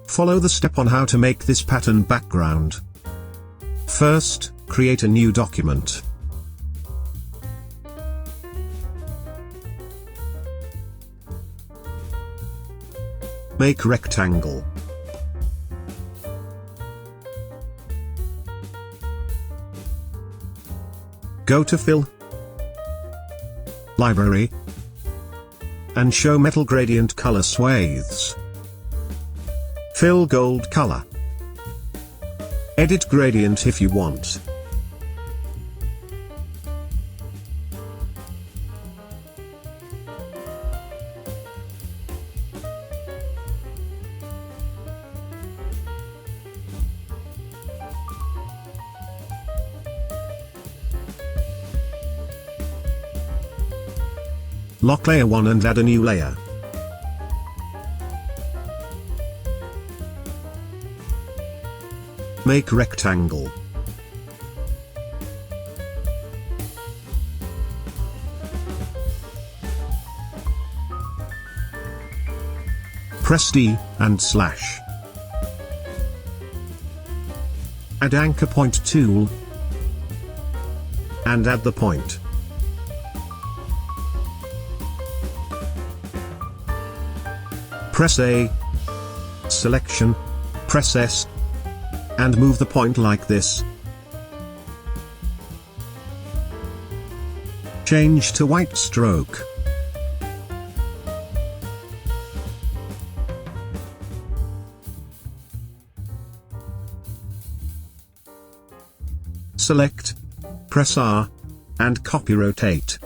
Follow the step on how to make this pattern background. First, create a new document. Make rectangle. Go to Fill, Library, and Show Metal Gradient Color Swathes. Fill gold color. Edit gradient if you want. Lock layer 1 and add a new layer. Make rectangle. Press D and slash. Add anchor point tool and add the point. Press A, selection, press S, and move the point like this. Change to white stroke. Select, press R, and copy rotate.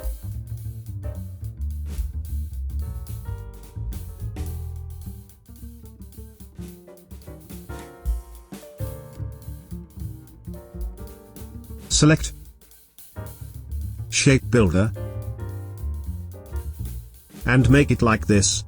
Select Shape Builder and make it like this.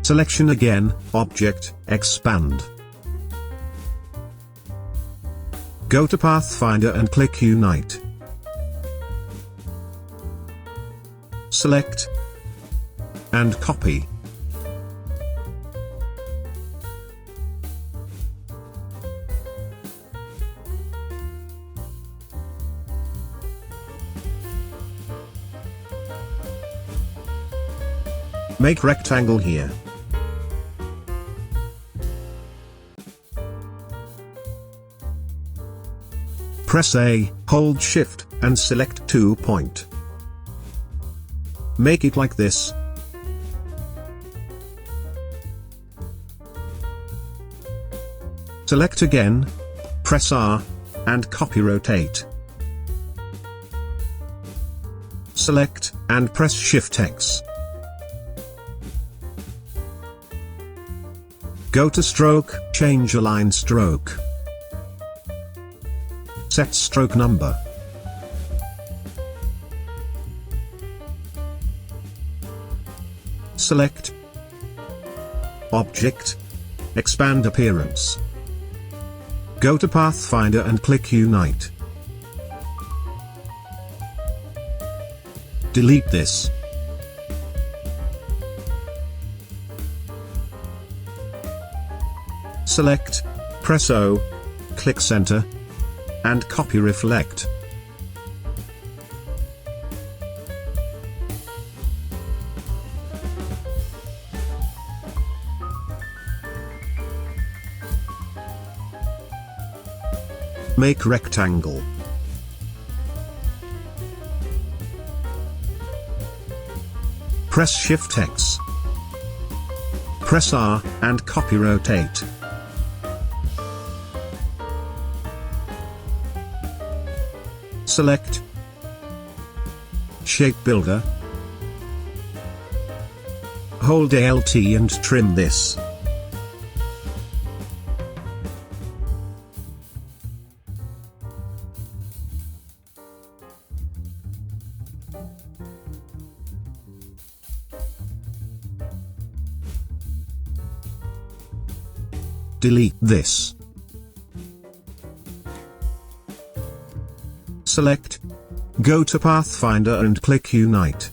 Selection again, Object, Expand. Go to Pathfinder and click Unite. Select and copy. Make rectangle here. Press A, hold Shift, and select 2 point. Make it like this. Select again, press R, and copy rotate. Select, and press Shift X. Go to Stroke, change Align Stroke. Set stroke number. Select Object, Expand Appearance. Go to Pathfinder and click Unite. Delete this. Select, press O, click Center, and copy Reflect. Make rectangle. Press Shift X. Press R, and copy rotate. Select Shape Builder. Hold Alt and trim this. Delete this. Select. Go to Pathfinder and click Unite.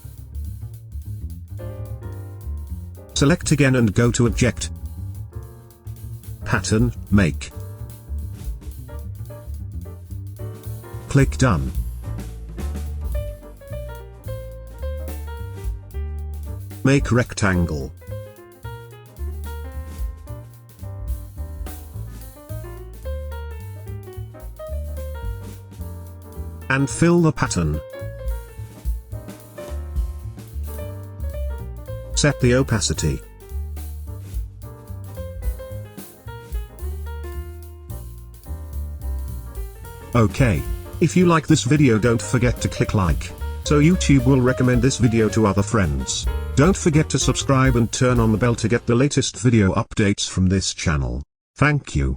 Select again and go to Object. Pattern, Make. Click Done. Make rectangle. And fill the pattern. Set the opacity. Okay. If you like this video, don't forget to click like, so YouTube will recommend this video to other friends. Don't forget to subscribe and turn on the bell to get the latest video updates from this channel. Thank you.